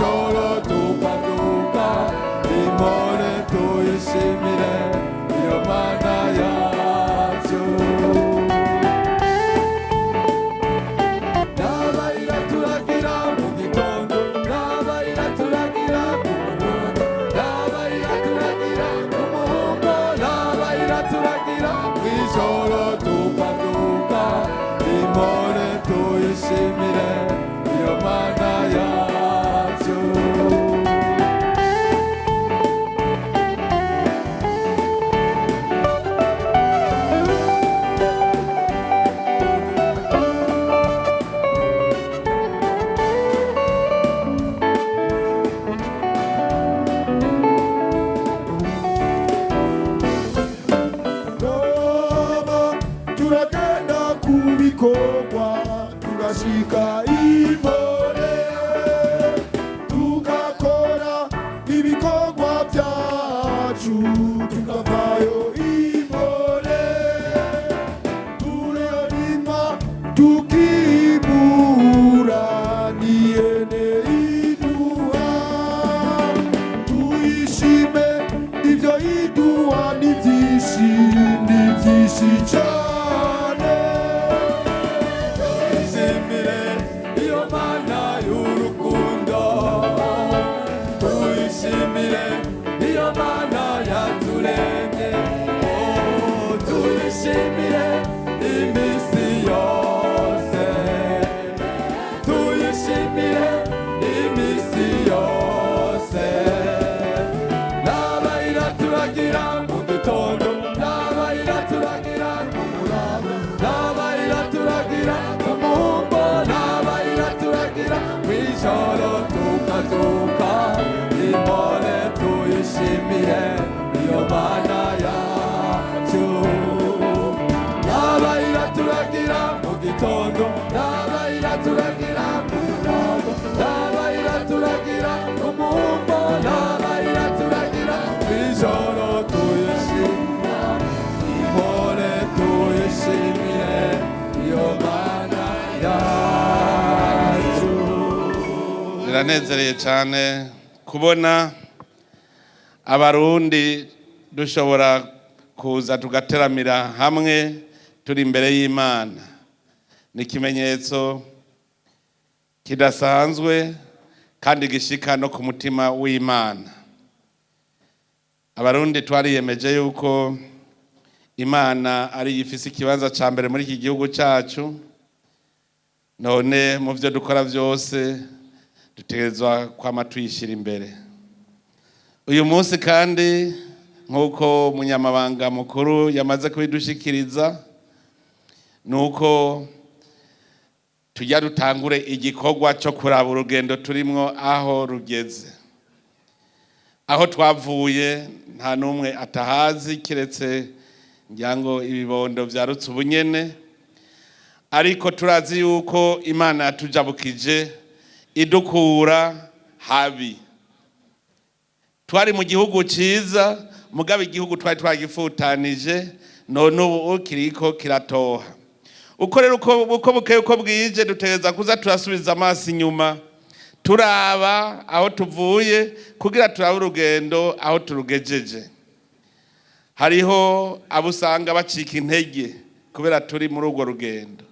ijoro tukaduka imore tuyishimire iyo mana yacu. Nabarira turagira mu gitondo, nabarira turagira ku murundo, nabarira turagira ku muhungo, nabarira turagira mw'ijoro tukaduka imore tuyishimire iyo mana yacu. Turagenda kubikorwa tugashika impore, tugakora ibikorwa byacu tukavayo impore, turarima tukibura niyene iduha, tuyishime ivyo iduha ni vyinshi cane. Tuyishimire iyo mana y'urukundo, tuyishimire iyo mana yaturemye, tuyishimire imisi yose, tuyishimire imisi yose. Nabarira turagira mu gitondo, nabarira turagira ku murango, nabarira turagira ku muhumbo, nabarira turagira mw'ijoro tukaduka impore tuyishimire iyo mana yacu. Nabarira turagira mu gitondo, nabarira turagira ku murango, nabarira turagira ku muhumbo, nabarira turagira mw'ijoro tuyishimire impore tuyishimire iyo mana yacu. Biranezereye cyane kubona abarundi dushobora kuza tugateramira hamwe turi imbere y'Imana. Ni ikimenyetso kidasanzwe kandi gishika no ku mutima w'Imana. Abarundi twariyemeje yuko Imana ari ifise ikibanza ca mbere muri iki gihugu cacu, none mu vyo dukora vyose dutegerezwa kwama tuyishira imbere. Uyu munsi kandi nk'uko umunyamabanga mukuru yamaze kubidushikiriza, nuko tujya dutangure igikorwa cyo kuraba urugendo turimwo aho rugeze. Aho twavuye nta numwe atahazi kiretse ngirango ibibondo vyarutse ubunyene, ariko turazi yuko Imana yatujabukije idukura habi. Twari mu gihugu ciza, mugabe igihugu twari twagifutanije, none ubu kiriko kiratoha. Uko rero uko bukeye uko bwije dutegereza kuza turasubiza amaso inyuma, turaba aho tuvuye kugira turabe urugendo aho turugejeje. Hariho abusanga bacika intege kubera turi muri urwo rugendo.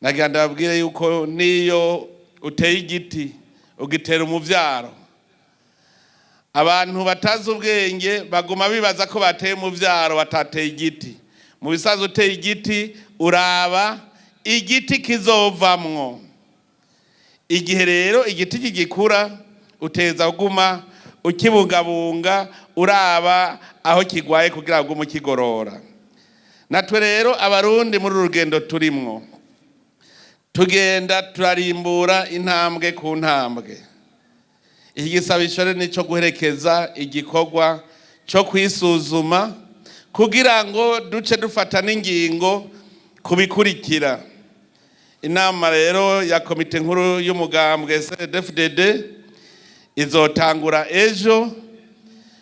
Nagira ndababwire yuko niyo uteye igiti ugitera umuvyaro, abantu batazi ubwenge baguma bibaza ko bateye umuvyaro batateye igiti. Mu bisanzwe uteye igiti uraba igiti kizovamwo. Igihe rero igiti kigikura uteza kuguma ukibungabunga uraba aho kigwaye kugira ngo umukigorora. Natwe rero abarundi muri urugendo turimwo tugenda turarimbura intambwe ku ntambwe. Iki gisabisho rero nico guherekeza igikorwa cyo kwisuzuma kugira ngo duce dufata n'ingingo kubikurikira. Inama rero ya komite nkuru y'umugambwe CNDD-FDD izotangura ejo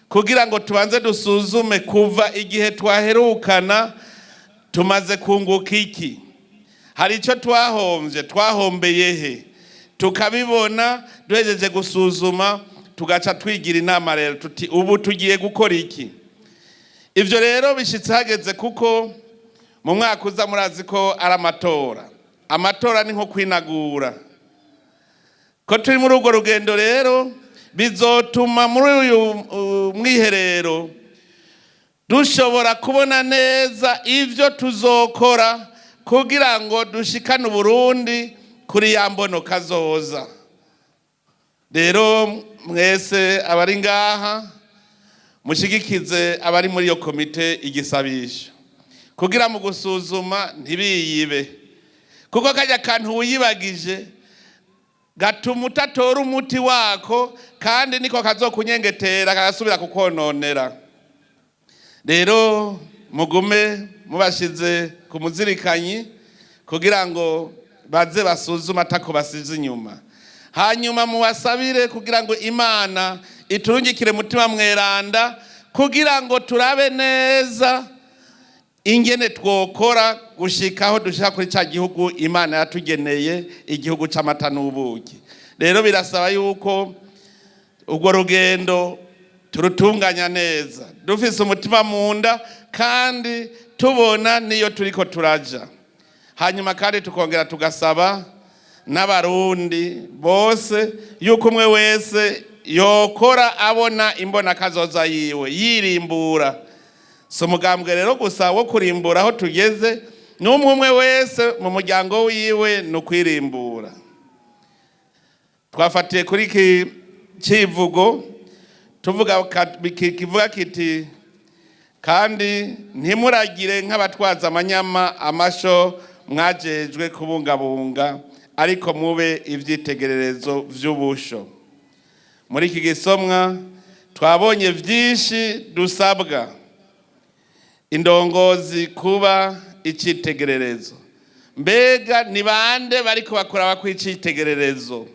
kugira ngo tubanze dusuzume kuva igihe twaherukana tumaze kunguka iki. Hari ico twahombeye he, tukabibona duhejeje gusuzuma tugaca twigira inama rero tuti ubu tugiye gukora iki. Ivyo rero bishitse hageze kuko mu mwaka uza murazi ko ari amatora ni nko kwinagura ko turi muri urwo rugendo rero bizotuma muri uyu mwiherero dushobora kubona neza ivyo tuzokora kugira ngo dushikane Burundi kuri ya mbono kazoza. Rero mwese abari ngaha mushigikize abari muri iyo komite igisabisho kugira mu gusuzuma ntibiyibe, kuko kajya kantu uyibagije gatuma utatora umuti wako kandi niko kazokunyengetera kagasubira kukononera. Rero mugume mubashize ku muzirikanyi kugira ngo baze basuzuma atako basize inyuma, hanyuma muwasabire kugira ngo Imana iturungikire mutima mweranda kugira ngo turabe neza ingene twokora gushikaho dushaka kuri ca gihugu Imana yatugeneye, igihugu c'amata n'ubuki. Rero birasaba yuko urwo rugendo turutunganya neza dufise umutima munda kandi tubona niyo turiko turaja. Hanyuma kandi tukongera tugasaba n'abarundi bose yuko umwe wese yokora abona imbona kazoza yiwe yirimbura. So mugambwe rero gusa wo kurimbura aho tugeze n'umwe wese mu muryango wiwe no kwirimbura. Twafatiye kuri iki civugo tuvuga kivuga kiti kandi ntimuragire nk'abatwaza amanyama amasho mwajejwe kubungabunga ariko mube ivyitegererezo vy'ubusho. Muri iki gisomwa twabonye vyinshi dusabwa indongozi kuba icitegererezo. Mbega ni bande bariko bakora bakwicitegererezo?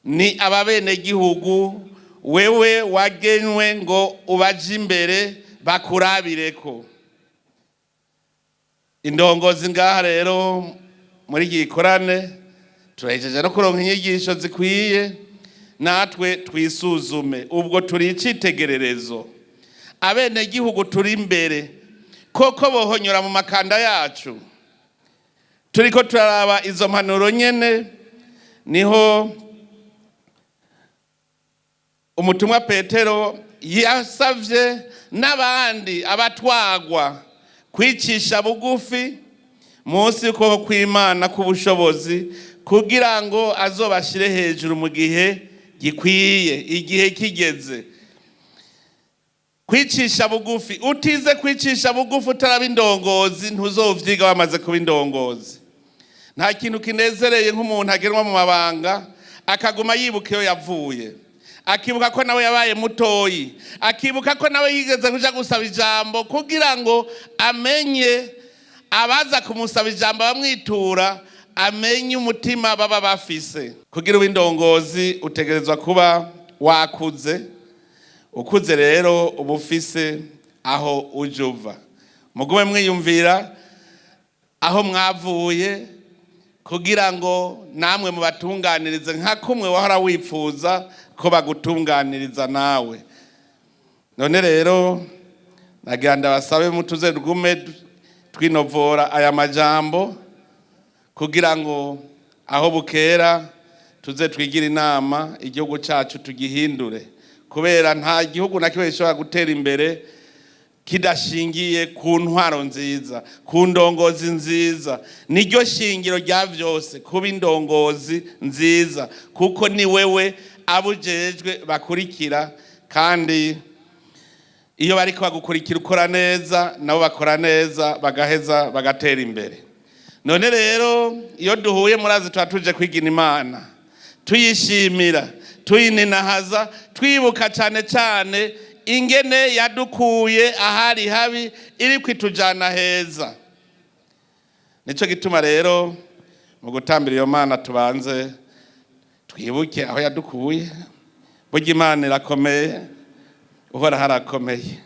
Ni ababene gihugu wewe wagenwe ngo ubaje imbere bakurabireko. Indongozi ngaha rero muri iki gikorane turahejeje no kuronka inyigisho zikwiye, natwe twisuzume ubwo turi icitegererezo. Abene gihugu turi imbere koko bohonyora mu makanda yacu, turiko turaraba izo mpanuro nyene. Niho umutumwa Petero yasavye n'abandi abatwagwa kwicisha bugufi munsi ko kw'Imana kubushobozi kugira ngo azobashire hejuru mu gihe gikwiye, igihe kigeze. Kwicisha bugufi, utize kwicisha bugufi utaraba indongozi ntuzovyiga wamaze kuba indongozi. Nta kintu kinezereye nk'umuntu agenwa mu mabanga akaguma yibuka iyo yavuye, akibuka ko nawe yabaye mutoyi, akibuka ko nawe yigeze kuja gusaba ijambo kugira ngo amenye abaza kumusaba ijambo bamwitura, amenye umutima baba bafise. Kugira indongozi utegerezwa kuba wakuze. Ukuze rero ubufise aho ujuva. Mugume mwiyumvira aho mwavuye kugira ngo namwe mubatunganirize nka kumwe wahora wipfuza ko bagutunganiriza nawe. None rero nagira ndabasabe mutuze rgume twinovora aya majambo kugira ngo aho bukera tuze twigira inama igihugu cacu tugihindure, kubera nta gihugu na kimwe gishobora gutera imbere kidashingiye ku ntwaro nziza, ku ndongozi nziza. Niryo shingiro rya vyose, kuba indongozi nziza, kuko ni wewe abujejwe bakurikira, kandi iyo bariko bagukurikira ukora neza nabo bakora neza bagaheza bagatera imbere. None rero iyo duhuye murazi tuba tuje kwigina Imana, tuyishimira, tuyininahaza, twibuka cyane cyane ingene yadukuye ahari habi iri kwitujana heza. Nico gituma rero mu gutambira iyo Mana tubanze twibuke aho yadukuye. Burya Imana irakomeye, uhora harakomeye.